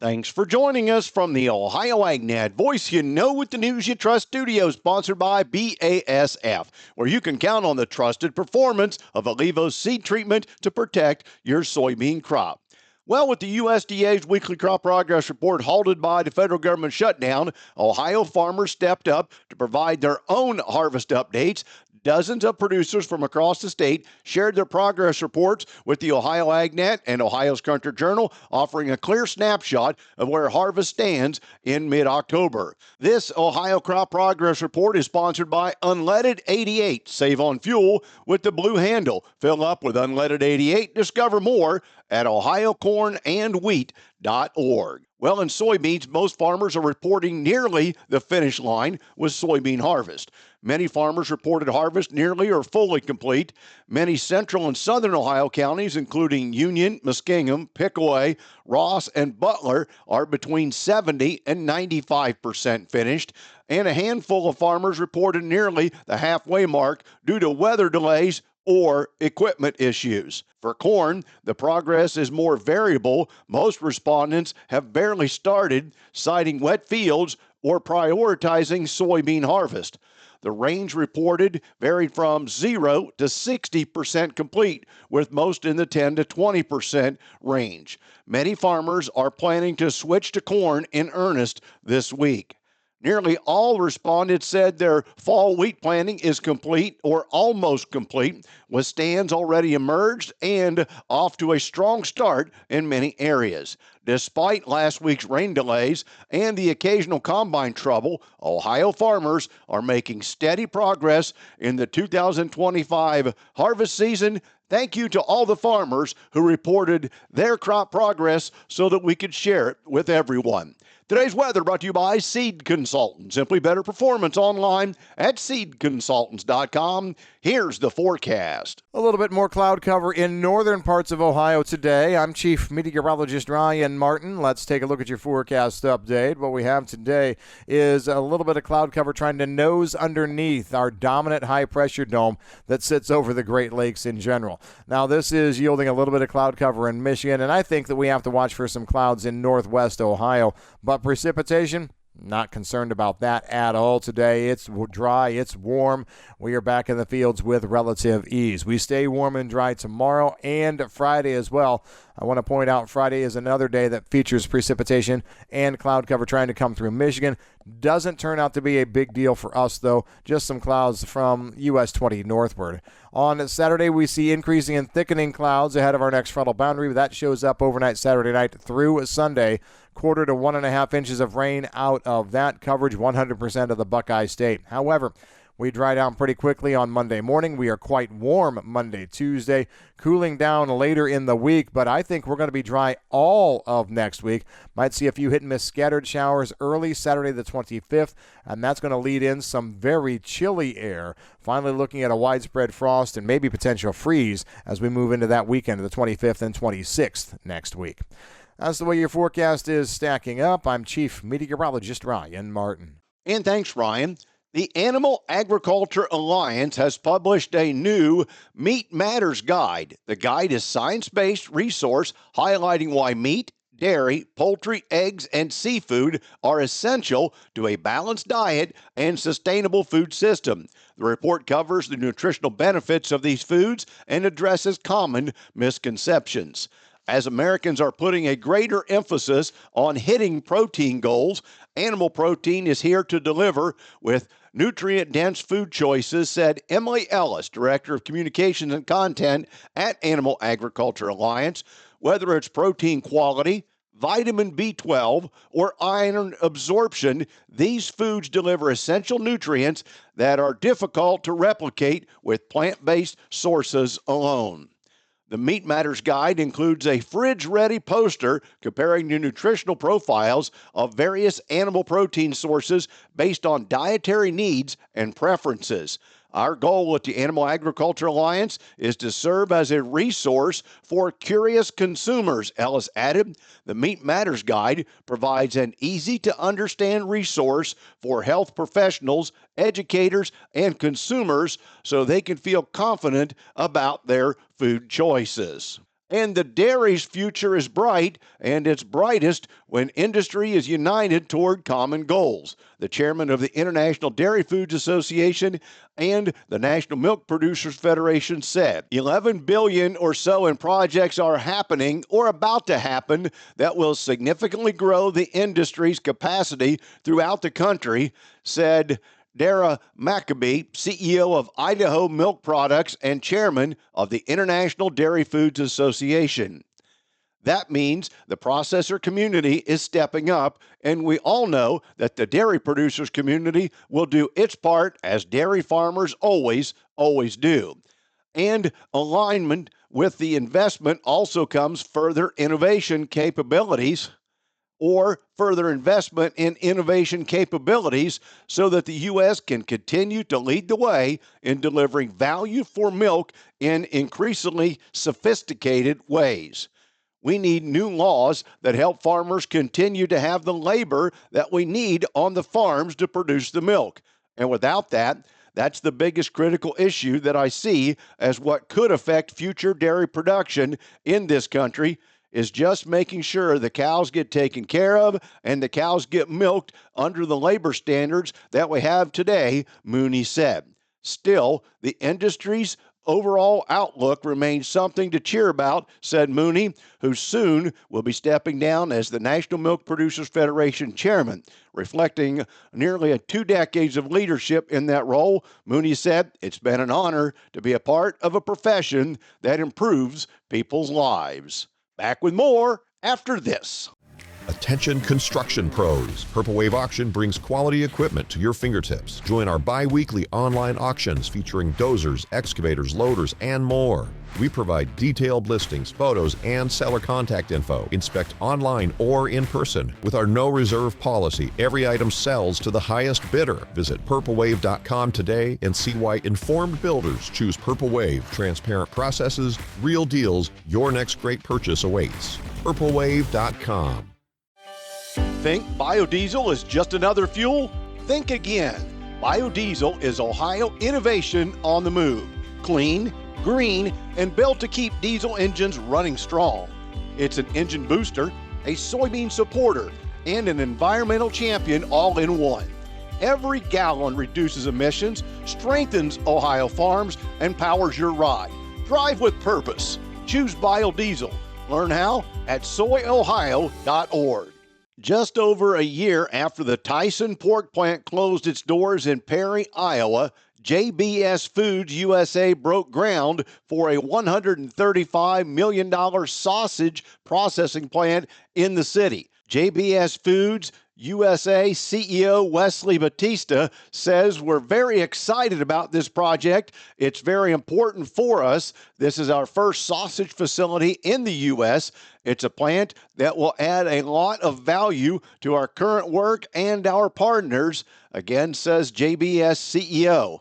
Thanks for joining us from the Ohio AgNet Voice You Know with the News You Trust studio, sponsored by BASF, where you can count on the trusted performance of Alevos seed treatment to protect your soybean crop. Well, with the USDA's weekly crop progress report halted by the federal government shutdown, Ohio farmers stepped up to provide their own harvest updates. Dozens of producers from across the state shared their progress reports with the Ohio AgNet and Ohio's Country Journal, offering a clear snapshot of where harvest stands in mid-October. This Ohio Crop Progress Report is sponsored by Unleaded 88. Save on fuel with the blue handle. Fill up with Unleaded 88. Discover more at ohiocornandwheat.org. Well, in soybeans, most farmers are reporting nearly the finish line with soybean harvest. Many farmers reported harvest nearly or fully complete. Many central and southern Ohio counties, including Union, Muskingum, Pickaway, Ross, and Butler, are between 70 and 95% finished. And a handful of farmers reported nearly the halfway mark due to weather delays or equipment issues. For corn, the progress is more variable. Most respondents have barely started, citing wet fields or prioritizing soybean harvest. The range reported varied from 0 to 60% complete, with most in the 10 to 20% range. Many farmers are planning to switch to corn in earnest this week. Nearly all respondents said their fall wheat planting is complete or almost complete, with stands already emerged and off to a strong start in many areas. Despite last week's rain delays and the occasional combine trouble, Ohio farmers are making steady progress in the 2025 harvest season. Thank you to all the farmers who reported their crop progress so that we could share it with everyone. Today's weather brought to you by Seed Consultants. Simply better performance online at seedconsultants.com. Here's the forecast. A little bit more cloud cover in northern parts of Ohio today. I'm Chief Meteorologist Ryan Martin. Let's take a look at your forecast update. What we have today is a little bit of cloud cover trying to nose underneath our dominant high-pressure dome that sits over the Great Lakes in general. Now, this is yielding a little bit of cloud cover in Michigan, and I think that we have to watch for some clouds in northwest Ohio. But precipitation, not concerned about that at all today. It's dry, it's warm. We are back in the fields with relative ease. We stay warm and dry tomorrow and Friday as well. I want to point out Friday is another day that features precipitation and cloud cover trying to come through Michigan. Doesn't turn out to be a big deal for us, though. Just some clouds from US 20 northward. On Saturday, we see increasing and thickening clouds ahead of our next frontal boundary. That shows up overnight Saturday night through Sunday. 1/4 to 1.5 inches of rain out of that coverage, 100% of the Buckeye State. However, we dry down pretty quickly on Monday morning. We are quite warm Monday, Tuesday, cooling down later in the week, but I think we're going to be dry all of next week. Might see a few hit and miss scattered showers early Saturday the 25th, and that's going to lead in some very chilly air. Finally looking at a widespread frost and maybe potential freeze as we move into that weekend of the 25th and 26th next week. That's the way your forecast is stacking up. I'm Chief Meteorologist Ryan Martin. And thanks, Ryan. The Animal Agriculture Alliance has published a new Meat Matters Guide. The guide is a science-based resource highlighting why meat, dairy, poultry, eggs, and seafood are essential to a balanced diet and sustainable food system. The report covers the nutritional benefits of these foods and addresses common misconceptions. As Americans are putting a greater emphasis on hitting protein goals, animal protein is here to deliver with nutrient-dense food choices, said Emily Ellis, Director of Communications and Content at Animal Agriculture Alliance. Whether it's protein quality, vitamin B12, or iron absorption, these foods deliver essential nutrients that are difficult to replicate with plant-based sources alone. The Meat Matters Guide includes a fridge-ready poster comparing the nutritional profiles of various animal protein sources based on dietary needs and preferences. Our goal at the Animal Agriculture Alliance is to serve as a resource for curious consumers, Ellis added. The Meat Matters Guide provides an easy-to-understand resource for health professionals, educators, and consumers so they can feel confident about their food choices. And the dairy's future is bright, and it's brightest when industry is united toward common goals. The chairman of the International Dairy Foods Association and the National Milk Producers Federation said 11 billion or so in projects are happening or about to happen that will significantly grow the industry's capacity throughout the country, said Dara Maccabee, CEO of Idaho Milk Products and chairman of the International Dairy Foods Association. That means the processor community is stepping up, and we all know that the dairy producers community will do its part as dairy farmers always do. And alignment with the investment also comes further innovation capabilities or further investment in innovation capabilities so that the U.S. can continue to lead the way in delivering value for milk in increasingly sophisticated ways. We need new laws that help farmers continue to have the labor that we need on the farms to produce the milk. And without that, that's the biggest critical issue that I see as what could affect future dairy production in this country, is just making sure the cows get taken care of and the cows get milked under the labor standards that we have today, Mooney said. Still, the industry's overall outlook remains something to cheer about, said Mooney, who soon will be stepping down as the National Milk Producers Federation chairman. Reflecting nearly 2 decades of leadership in that role, Mooney said, "It's been an honor to be a part of a profession that improves people's lives." Back with more after this. Attention construction pros. Purple Wave Auction brings quality equipment to your fingertips. Join our bi-weekly online auctions featuring dozers, excavators, loaders, and more. We provide detailed listings, photos, and seller contact info. Inspect online or in person. With our no reserve policy, every item sells to the highest bidder. Visit purplewave.com today and see why informed builders choose Purple Wave. Transparent processes, real deals. Your next great purchase awaits. purplewave.com. Think biodiesel is just another fuel? Think again. Biodiesel is Ohio innovation on the move. Clean, green, and built to keep diesel engines running strong. It's an engine booster, a soybean supporter, and an environmental champion all in one. Every gallon reduces emissions, strengthens Ohio farms, and powers your ride. Drive with purpose. Choose biodiesel. Learn how at soyohio.org. Just over a year after the Tyson pork plant closed its doors in Perry, Iowa, JBS Foods USA broke ground for a $135 million sausage processing plant in the city. JBS Foods USA CEO Wesley Batista says, "We're very excited about this project. It's very important for us. This is our first sausage facility in the U.S. It's a plant that will add a lot of value to our current work and our partners," again says JBS CEO.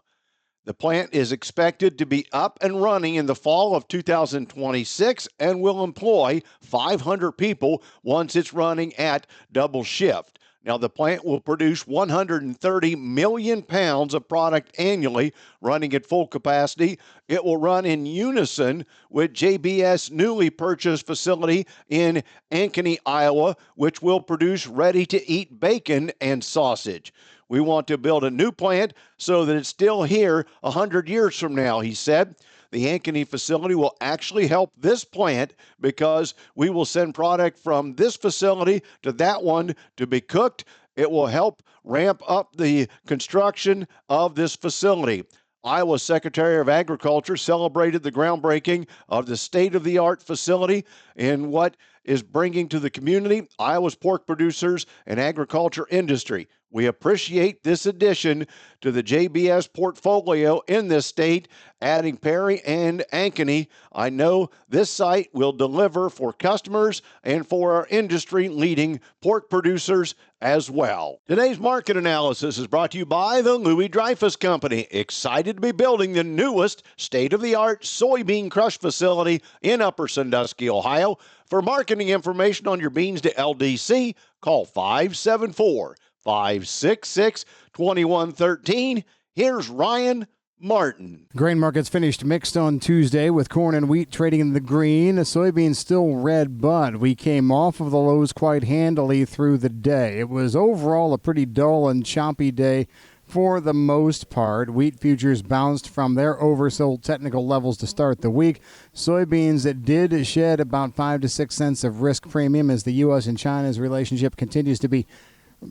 The plant is expected to be up and running in the fall of 2026 and will employ 500 people once it's running at double shift. Now, the plant will produce 130 million pounds of product annually, running at full capacity. It will run in unison with JBS' newly purchased facility in Ankeny, Iowa, which will produce ready-to-eat bacon and sausage. "We want to build a new plant so that it's still here 100 years from now," he said. The Ankeny facility will actually help this plant because we will send product from this facility to that one to be cooked. It will help ramp up the construction of this facility. Iowa Secretary of Agriculture celebrated the groundbreaking of the state-of-the-art facility in what is bringing to the community Iowa's pork producers and agriculture industry. "We appreciate this addition to the JBS portfolio in this state, adding Perry and Ankeny. I know this site will deliver for customers and for our industry-leading pork producers as well." Today's market analysis is brought to you by the Louis Dreyfus Company, excited to be building the newest state-of-the-art soybean crush facility in Upper Sandusky, Ohio. For marketing information on your beans to LDC, call 574-566-2113. Here's Ryan Martin. Grain markets finished mixed on Tuesday with corn and wheat trading in the green. Soybeans still red, but we came off of the lows quite handily through the day. It was overall a pretty dull and choppy day for the most part. Wheat futures bounced from their oversold technical levels to start the week. Soybeans that did shed about 5 to 6 cents of risk premium as the U.S. and China's relationship continues to be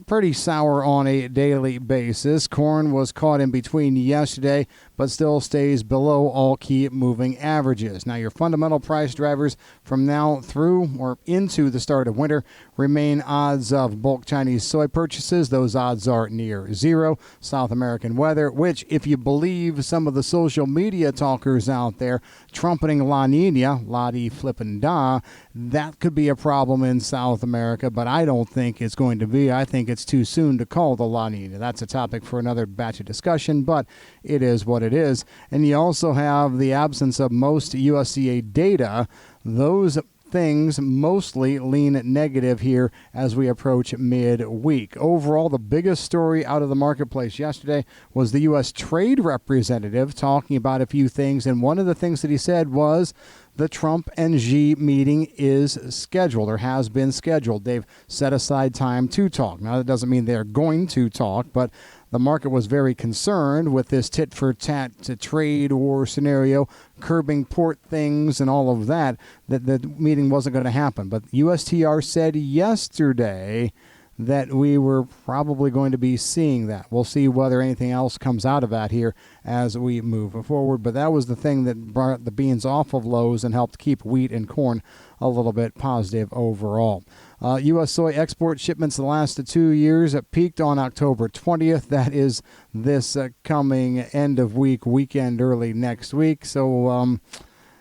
pretty sour on a daily basis. Corn was caught in between yesterday, but still stays below all key moving averages. Now, your fundamental price drivers from now through or into the start of winter remain odds of bulk Chinese soy purchases. Those odds are near zero. South American weather, which, if you believe some of the social media talkers out there trumpeting La Nina, La-di flippin' da, that could be a problem in South America, but I don't think it's going to be. I think it's too soon to call the La Nina. That's a topic for another batch of discussion, but it is what it is. And you also have the absence of most USDA data. Those things mostly lean negative here as we approach midweek. Overall, the biggest story out of the marketplace yesterday was the U.S. Trade Representative talking about a few things, and one of the things that he said was the Trump and Xi meeting is scheduled or has been scheduled. They've set aside time to talk. Now, that doesn't mean they're going to talk, but the market was very concerned with this tit-for-tat trade war scenario, curbing port things and all of that, that the meeting wasn't going to happen. But USTR said yesterday that we were probably going to be seeing that. We'll see whether anything else comes out of that here as we move forward. But that was the thing that brought the beans off of lows and helped keep wheat and corn a little bit positive overall. U.S. soy export shipments the last 2 years peaked on October 20th. That is this coming end of weekend, early next week. So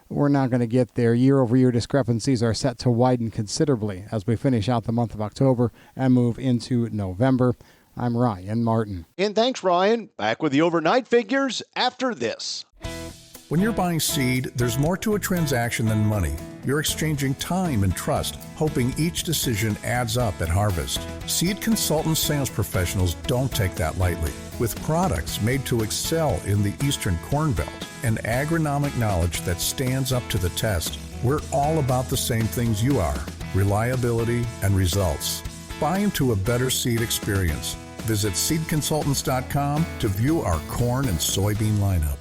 we're not going to get there. Year-over-year discrepancies are set to widen considerably as we finish out the month of October and move into November. I'm Ryan Martin. And thanks, Ryan. Back with the overnight figures after this. When you're buying seed, there's more to a transaction than money. You're exchanging time and trust, hoping each decision adds up at harvest. Seed consultant sales professionals don't take that lightly. With products made to excel in the Eastern Corn Belt and agronomic knowledge that stands up to the test, we're all about the same things you are: reliability and results. Buy into a better seed experience. Visit seedconsultants.com to view our corn and soybean lineup.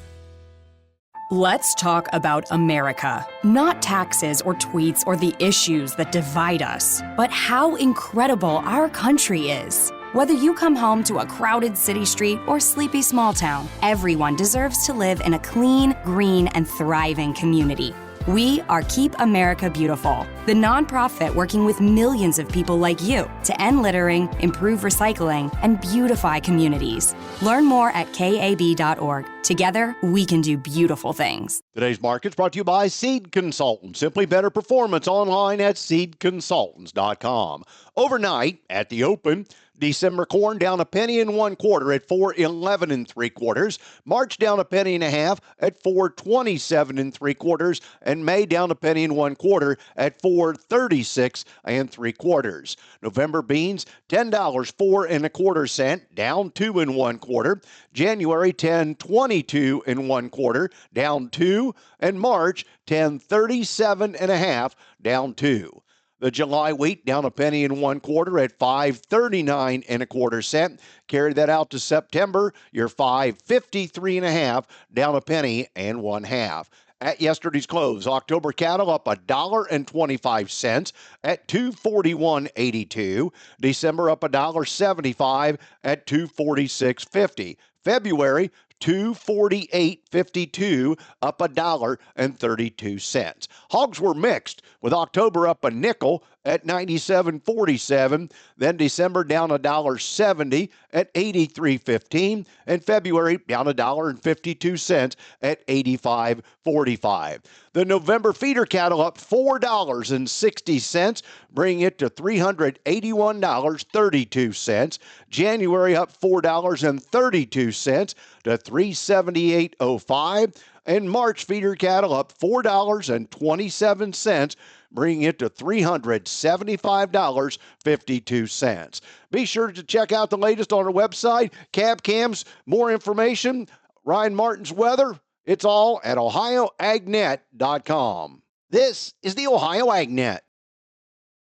Let's talk about America. Not taxes or tweets or the issues that divide us, but how incredible our country is. Whether you come home to a crowded city street or sleepy small town, everyone deserves to live in a clean, green, and thriving community. We are Keep America Beautiful, the nonprofit working with millions of people like you to end littering, improve recycling, and beautify communities. Learn more at kab.org. Together, we can do beautiful things. Today's market's brought to you by Seed Consultants. Simply better performance online at seedconsultants.com. Overnight at the open, December corn down 1 1/4 at $4.11 3/4. March down 1 1/2 at $4.27 3/4, and May down 1 1/4 at $4.36 3/4. November beans $10 4 1/4, down 2 1/4. January $10.22 1/4, down 2, and March $10.37 1/2, down 2. The July wheat down 1 1/4 at $5.39 1/4. Carry that out to September. You're $5.53 1/2, down 1 1/2. At yesterday's close, October cattle up $1.25 at $241.82. December up $1.75 at $246.50. February $248.52, up $1.32. Hogs were mixed, with October up a nickel at 97.47, then December down $1.70 at 83.15, and February down $1.52 at 85.45. The November feeder cattle up $4.60, bringing it to $381.32. January up $4.32 to $378.05, and March feeder cattle up $4.27, bringing it to $375.52. Be sure to check out the latest on our website, CabCams. More information Ryan Martin's weather, it's all at OhioAgNet.com. This is the Ohio AgNet.